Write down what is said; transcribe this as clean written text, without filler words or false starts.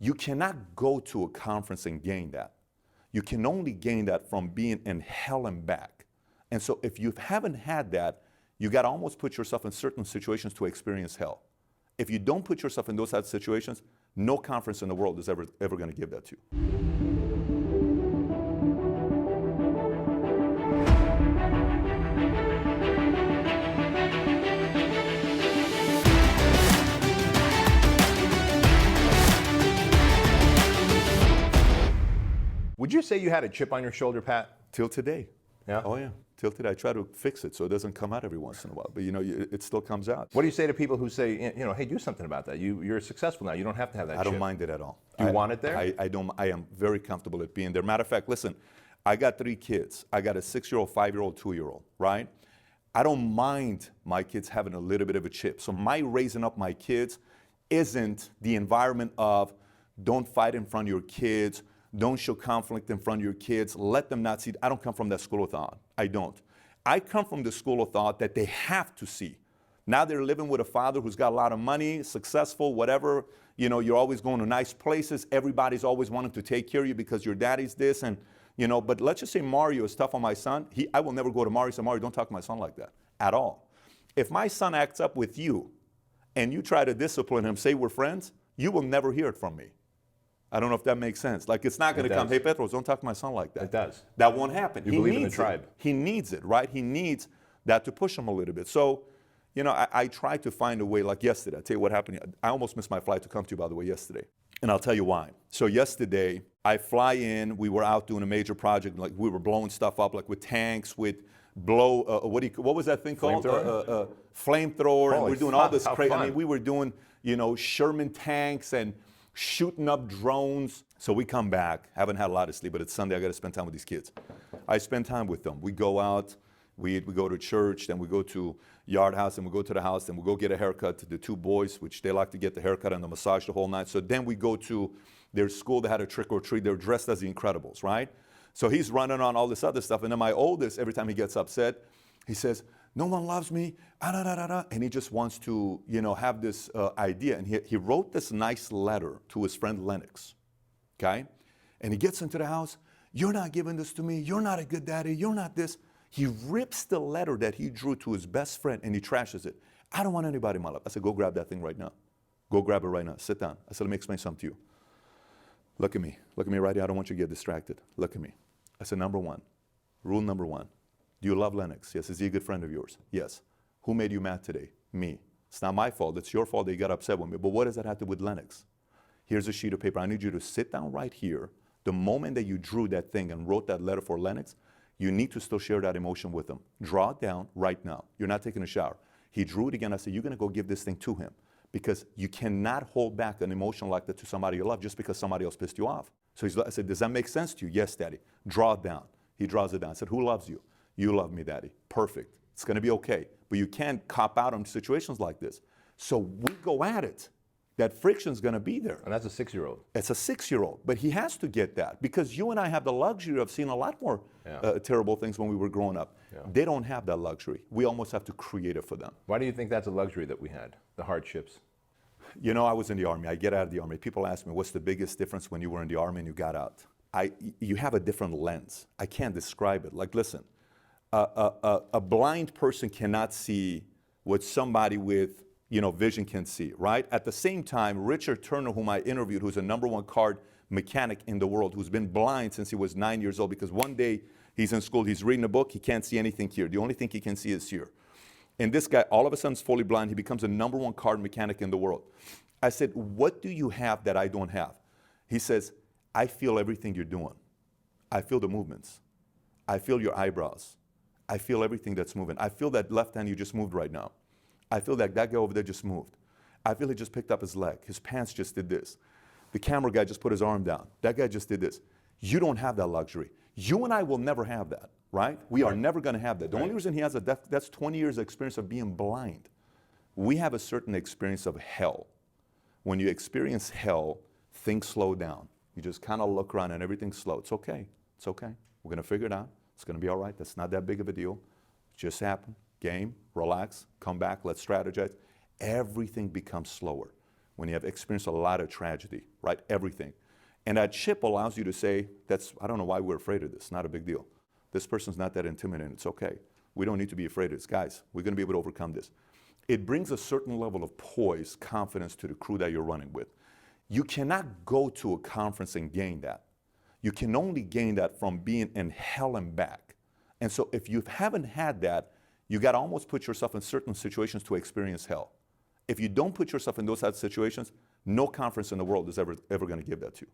You cannot go to a conference and gain that. You can only gain that from being in hell and back. And so if you haven't had that, you got to almost put yourself in certain situations to experience hell. If you don't put yourself in those types of situations, no conference in the world is ever going to give that to you. Would you say you had a chip on your shoulder, Pat? Till today. Yeah? Oh, yeah. Till today. I try to fix it so it doesn't come out every once in a while. But, it still comes out. What do you say to people who say, hey, do something about that? You're successful now. You don't have to have that chip. I don't mind it at all. Do you want it there? I am very comfortable at being there. Matter of fact, listen, I got 3 kids. I got a 6-year-old, 5-year-old, 2-year-old, right? I don't mind my kids having a little bit of a chip. So my raising up my kids isn't the environment of don't fight in front of your kids, don't show conflict in front of your kids, let them not see. I don't come from that school of thought. I don't. I come from the school of thought that they have to see. Now they're living with a father who's got a lot of money, successful, whatever. You're always going to nice places. Everybody's always wanting to take care of you because your daddy's this. And, but let's just say Mario is tough on my son. I will never go to Mario and say, Mario, don't talk to my son like that at all. If my son acts up with you and you try to discipline him, say we're friends, you will never hear it from me. I don't know if that makes sense. Like, it's not going to come, hey, Petros, don't talk to my son like that. It does. That won't happen. You believe in the tribe. He needs it, right? He needs that to push him a little bit. So, I try to find a way, like yesterday. I'll tell you what happened. I almost missed my flight to come to you, by the way, yesterday. And I'll tell you why. So yesterday, I fly in. We were out doing a major project. Like, we were blowing stuff up, like with tanks, with what was that thing called? Flamethrower. And we're doing all this crazy. I mean, we were doing, Sherman tanks and shooting up drones. So we come back, haven't had a lot of sleep, but it's Sunday, I got to spend time with these kids. I spend time with them. We go out, we go to church, then we go to Yard House, and we go to the house, then we go get a haircut to the 2 boys, which they like to get the haircut and the massage the whole night. So then we go to their school. They had a trick or treat. They're dressed as the Incredibles, right? So he's running on all this other stuff. And then my oldest, every time he gets upset, he says, no one loves me, and he just wants to, have this idea. And he wrote this nice letter to his friend Lennox, okay? And he gets into the house, you're not giving this to me, you're not a good daddy, you're not this. He rips the letter that he drew to his best friend and he trashes it. I don't want anybody in my life. I said, go grab that thing right now. Go grab it right now. Sit down. I said, let me explain something to you. Look at me. Look at me right here. I don't want you to get distracted. Look at me. I said, rule number one. Do you love Lennox? Yes. Is he a good friend of yours? Yes. Who made you mad today? Me. It's not my fault. It's your fault that you got upset with me. But what does that have to do with Lennox? Here's a sheet of paper. I need you to sit down right here. The moment that you drew that thing and wrote that letter for Lennox, you need to still share that emotion with him. Draw it down right now. You're not taking a shower. He drew it again. I said, you're going to go give this thing to him because you cannot hold back an emotion like that to somebody you love just because somebody else pissed you off. So I said, does that make sense to you? Yes, Daddy. Draw it down. He draws it down. I said, who loves you? You love me, Daddy. Perfect. It's going to be okay. But you can't cop out on situations like this. So we go at it. That friction's going to be there. And that's a 6-year-old. It's a 6-year-old. But he has to get that because you and I have the luxury of seeing a lot more terrible things when we were growing up. Yeah. They don't have that luxury. We almost have to create it for them. Why do you think that's a luxury that we had, the hardships? You know, I was in the Army. I get out of the Army. People ask me, what's the biggest difference when you were in the Army and you got out? You have a different lens. I can't describe it. Like, listen, a blind person cannot see what somebody with vision can see, right? At the same time, Richard Turner, whom I interviewed, who's a #1 car mechanic in the world, who's been blind since he was 9 years old, because one day he's in school, he's reading a book, he can't see anything here. The only thing he can see is here. And this guy, all of a sudden, is fully blind. He becomes a #1 car mechanic in the world. I said, what do you have that I don't have? He says, I feel everything you're doing. I feel the movements. I feel your eyebrows. I feel everything that's moving. I feel that left hand you just moved right now. I feel like that guy over there just moved. I feel he just picked up his leg. His pants just did this. The camera guy just put his arm down. That guy just did this. You don't have that luxury. You and I will never have that, right? We are never going to have that. The only reason he has that's 20 years of experience of being blind. We have a certain experience of hell. When you experience hell, things slow down. You just kind of look around and everything's slow. It's okay. It's okay. We're going to figure it out. It's going to be all right. That's not that big of a deal. It just happened. Game, relax, come back, let's strategize. Everything becomes slower. when you have experienced a lot of tragedy, right? Everything. And that chip allows you to say, I don't know why we're afraid of this. Not a big deal. This person's not that intimidating. It's okay. We don't need to be afraid of this. Guys, we're going to be able to overcome this. It brings a certain level of poise, confidence to the crew that you're running with. You cannot go to a conference and gain that. You can only gain that from being in hell and back. And so if you haven't had that, you got to almost put yourself in certain situations to experience hell. If you don't put yourself in those types of situations, no conference in the world is ever going to give that to you.